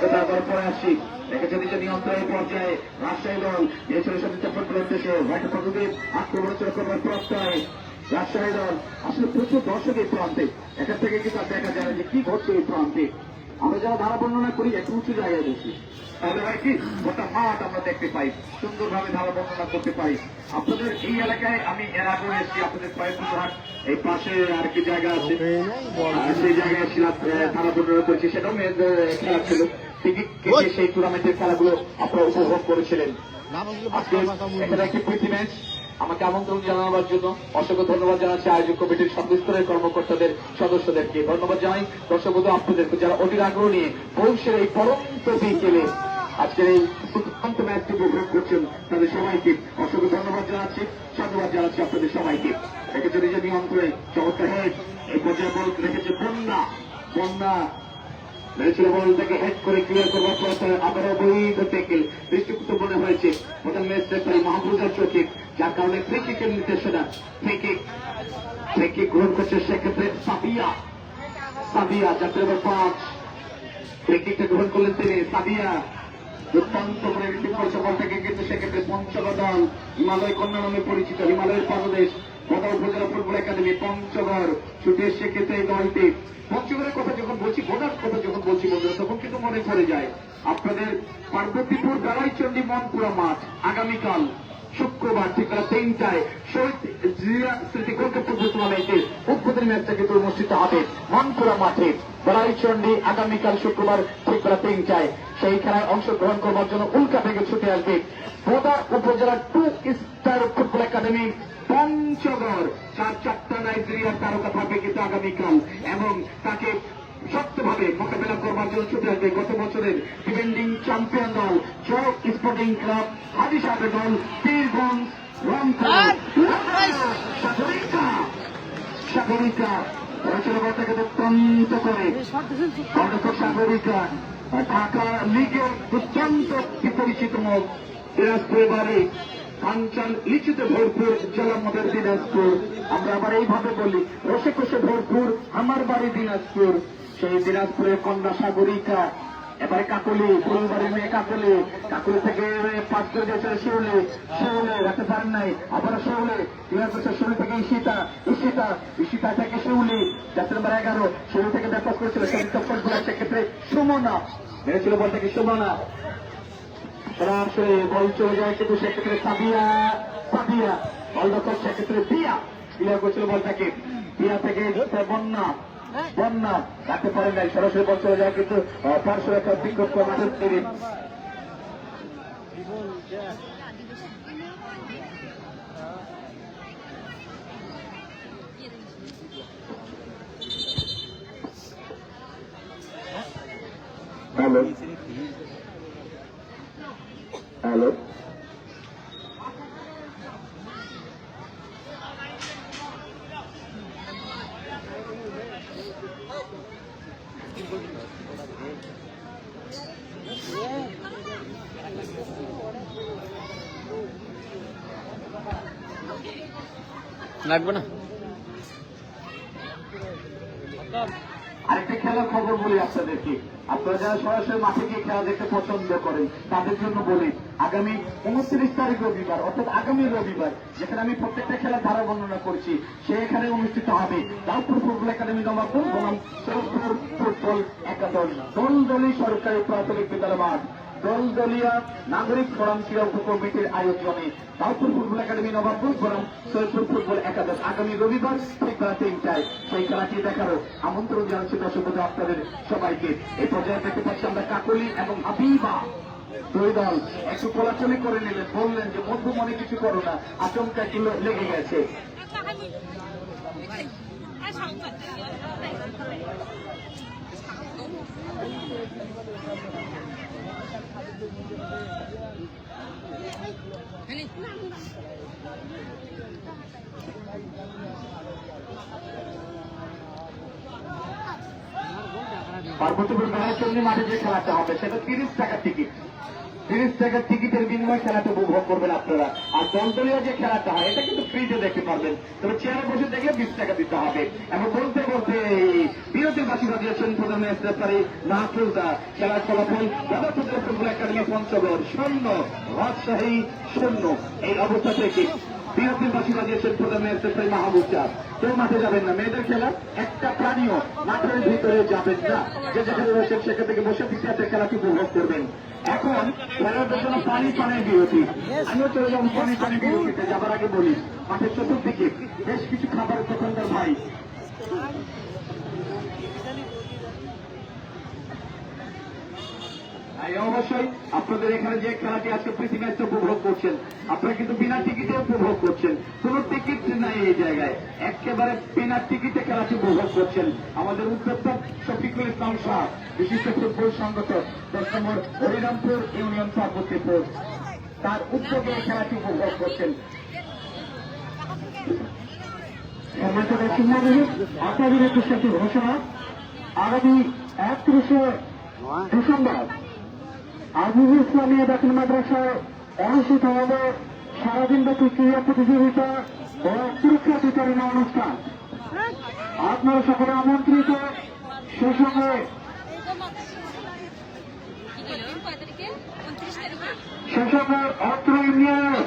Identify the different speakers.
Speaker 1: কথা আবার পরে আসি। দেখেছে নিজের নিয়ন্ত্রণের পর্যায়ে রাজশাহী দল নিয়েছিল সতীর্থ ফুটবলের দেশে হোয়াইট পদ্ধতির আক্রমণ করবার প্রত্যয় রাজশাহী দল আসলে প্রচুর দর্শক এই প্রান্তে। এখান থেকে কিন্তু দেখা যায় যে কি ঘটছে এই প্রান্তে। আমরা যারা ধারা বর্ণনা করি একটু উঁচু জায়গায় বসি, তাহলে হয় কি গোটা মাঠ আমরা দেখতে পাই, সুন্দরভাবে ধারা বর্ণনা করতে পারি। আপনাদের এই এলাকায় আমি এর আগে এসেছি, আপনাদের কয়েকবার এই পাশে আর কি জায়গা আছে, সেই জায়গায় ছিলাম, ধারা বর্ণনা করেছি। সেটাও মেয়েদের খেলা ছিল, টিকিট কেটে সেই টুর্নামেন্টের খেলাগুলো আপনারা উপভোগ করেছিলেন। আজকে এখানে একটি প্রীতি ম্যাচ। আমাকে আমন্ত্রণ জানাবার জন্য অসংখ্য ধন্যবাদ জানাচ্ছি আয়োজক কমিটির সর্বস্তরের কর্মকর্তাদের, সদস্যদেরকে ধন্যবাদ জানাই। দর্শক বন্ধু আপনাদেরকে যারা অধীর আগ্রহ নিয়ে পৌষের এই পরন্ত বিকেলে আজকের এই দুর্দান্ত ম্যাচটি উপভোগ করছেন, তাদের সবাইকে অসংখ্য ধন্যবাদ জানাচ্ছি, সাধুবাদ জানাচ্ছি আপনাদের সবাইকে। রেখেছে নিজের নিয়ন্ত্রণে চমৎকার হেড, এই পর্যায়ে বল রেখেছে বন্যা। বন্যা মেরেছিল বল থেকে হেড করে ক্লিয়ার করবার পর আবারও বৈধ ট্যাকেল দৃষ্টিকৃত মনে হয়েছে প্রধান ম্যাচ রেফারি মাহফুজার চোখে, যার কারণে ফ্রি কিকের নির্দেশনা। ফ্রি কিক গ্রহণ করছে সেক্ষেত্রে সাবিয়া। সাবিয়া যাত্রী নম্বর 5, ফ্রি কিকটা গ্রহণ করলেন তিনি। সাবিয়া দুর্দান্ত করে রিসিভ করছে বলটাকে, কিন্তু সেক্ষেত্রে পঞ্চগড় দল হিমালয় কন্যা নামে পরিচিত, হিমালয়ের পাদদেশ বদা উপজেলা ফুটবল একাডেমি পঞ্চগড় ছুটে সেক্ষেত্রে এই দলটি। পঞ্চগড়ের কথা যখন বলছি, বোনার কথা যখন বলছি বন্ধুরা, তখন কিন্তু মনে পড়ে যায় আপনাদের পার্বতীপুর গালাইচন্ডী মনপুরা মাঠ আগামীকাল শুক্রবার ঠিক বেলা 3টায় শহীদ জিয়া স্মৃতি গোলকাপ ফুটবল টুর্নামেন্টের উদ্বোধনী ম্যাচটা কিন্তু অনুষ্ঠিত হবে মনপুরা মাঠে গালাইচন্ডী আগামীকাল শুক্রবার ঠিক বেলা 3টায়। সেই খেলায় অংশগ্রহণ করবার জন্য উল্কা বেগে ছুটে আসবে বোদা উপজেলার 2 স্টার ফুটবল একাডেমি পঞ্চগড়। 4 নাইজেরিয়ার তারকা থাকবে কিন্তু আগামীকাল, এবং তাকে শক্তভাবে মোকাবেলা করবার জন্য ছুটে আসবে গত বছরের ডিফেন্ডিং চ্যাম্পিয়ন দল চক স্পোর্টিং ক্লাব হাজি সাহেবের দল পীরগঞ্জ সাগরিকা। রয়েছিল বলটাকে দুর্দান্ত করে সাগরিকা ঢাকা লিগের দুর্দান্ত পরিচিত মুখ দিনাজপুরের বাড়ি কাঞ্চন লিচুতে ভরপুর জলামদের দিনাজপুর। আমরা আবার এইভাবে বলি রসে কষে ভরপুর আমার বাড়ি দিনাজপুর। সেই দিনাজপুরের কন্যা সাগরিকা এবারে কাকুলি, ফুলবাড়ির মেয়ে কাকুলি, কাকুলি থেকে পাস করে দিয়েছে শিউলি, শিউলি রাখতে পারেন নাই, আবার শিউলি ক্লিয়ার করছে শিউলি থেকে ঈশিতা, ঈশিতা থেকে শিউলি যাত্রা নম্বর 11, শিউলি থেকে ব্যাপাস করেছিল সেক্ষেত্রে সুমনা মেরেছিল বল থেকে সুমনা। সরাসরি বল চলে যায় কিন্তু সেক্ষেত্রে সাবিয়া বল দখল, সেক্ষেত্রে দিয়া ক্লিয়ার করেছিল বলটাকে, দিয়া থেকে বন্যা রাখতে পারেন নাই, সরাসরি বল চলে যায় কিন্তু পার্শ্ব রেখা বিক্ষোভ মাঠের তৈরি। হ্যালো
Speaker 2: লাগবে না।
Speaker 1: আরেকটা খেলার খবর বলি আপনাদেরকে, আপনারা যারা সরাসরি মাঠে গিয়ে খেলা দেখতে পছন্দ করেন তাদের জন্য বলি, আগামী 29 তারিখ রবিবার, অর্থাৎ আগামী রবিবার, যেখানে আমি প্রত্যেকটা খেলার ধারা বর্ণনা করছি, সেখানে অনুষ্ঠিত হবে লালপুর ফুটবল একাডেমি নবাবপুর বনাম সৈয়দপুর ফুটবল একাডেমি দলদলি সরকারি প্রাথমিক বিদ্যালয় মাঠ দলদলিয়া নাগরিক ফোরাম ক্রীড়া উপকমিটির আয়োজনে লালপুর ফুটবল একাডেমি নবাবপুর বনাম সৈয়দপুর ফুটবল একাদশ আগামী রবিবার ঠিক বেলা 3টায় সেই খেলাটি দেখারও আমন্ত্রণ জানাচ্ছি দর্শক আপনাদের সবাইকে। এই পর্যায়ে দেখতে পাচ্ছি আমরা কাকলি এবং হাবিবা দুই দল একটু কোলাচলি করে নিলেন, বললেন যে বন্ধু মনে কিছু করো না, আচমকা একটু লেগে গেছে। পার্বতীপুর গালাইচন্ডী মাঠে যে খেলাটা হবে সেটা 30 টাকা টিকিট, 30 টাকার টিকিটের বিনিময়ে খেলাটা উপভোগ করবেন আপনারা। আর দলদলীয় যে খেলাটা হয় এটা কিন্তু ফ্রিতে দেখতে পারবেন, তবে চেয়ারে বসে দেখলে 20 টাকা দিতে হবে। এবং বলতে বলতে বিরতির বাসীরা দিয়েছেন প্রধান রেফারি মাহফুজা। খেলার ফলাফল রাধাচন্দ্র ফুটবল একাডেমি পঞ্চগড় 0, রাজশাহী 0। এই অবস্থা থেকে বিরতির বাসীরা দিয়েছেন প্রধান রেফারি মাহবুজা। কেউ মাঠে যাবেন না, মেয়েদের খেলা, একটা প্রাণীও মাঠের ভিতরে যাবেন না। যে যেখানে রয়েছেন সেখান থেকে বসে দ্বিতীয় খেলাটি উপভোগ করবেন। এখন খেলার জন্য পানির বিরতি। আমিও চলে যাবো পানির বিরতিতে। যাবার আগে বলি, মাঠের চতুর্দিকে বেশ কিছু খাবারের দোকানদার ভাই অবশ্যই আপনাদের এখানে যে খেলাটি আজকে প্রীতি ম্যাচ উপভোগ করছেন, আপনারা কিন্তু বিনা টিকিটে উপভোগ করছেন। কোন টিকিট নাই এই জায়গায়, একেবারে বিনা টিকিটে খেলাটি উপভোগ করছেন। আমাদের উদ্যোক্তা শফিকুল ইসলাম শাহ, বিশিষ্ট ফুটবল সংগঠক 10 নম্বর হরিরামপুর ইউনিয়ন সভাপতিপুর, তার উদ্যোগে এই খেলাটি উপভোগ করছেন। আপনাদের একটি ঘোষণা, আগামী 31শে ডিসেম্বর আজিজুল ইসলামিয়া দাখিল মাদ্রাসায় অনুষ্ঠিত হবে সারাদিনব্যাপী ক্রীড়া প্রতিযোগিতা ও পুরস্কার বিতরণী অনুষ্ঠান। আপনারা সকলে আমন্ত্রিত। সেই সঙ্গে অত্র ইউনিয়নের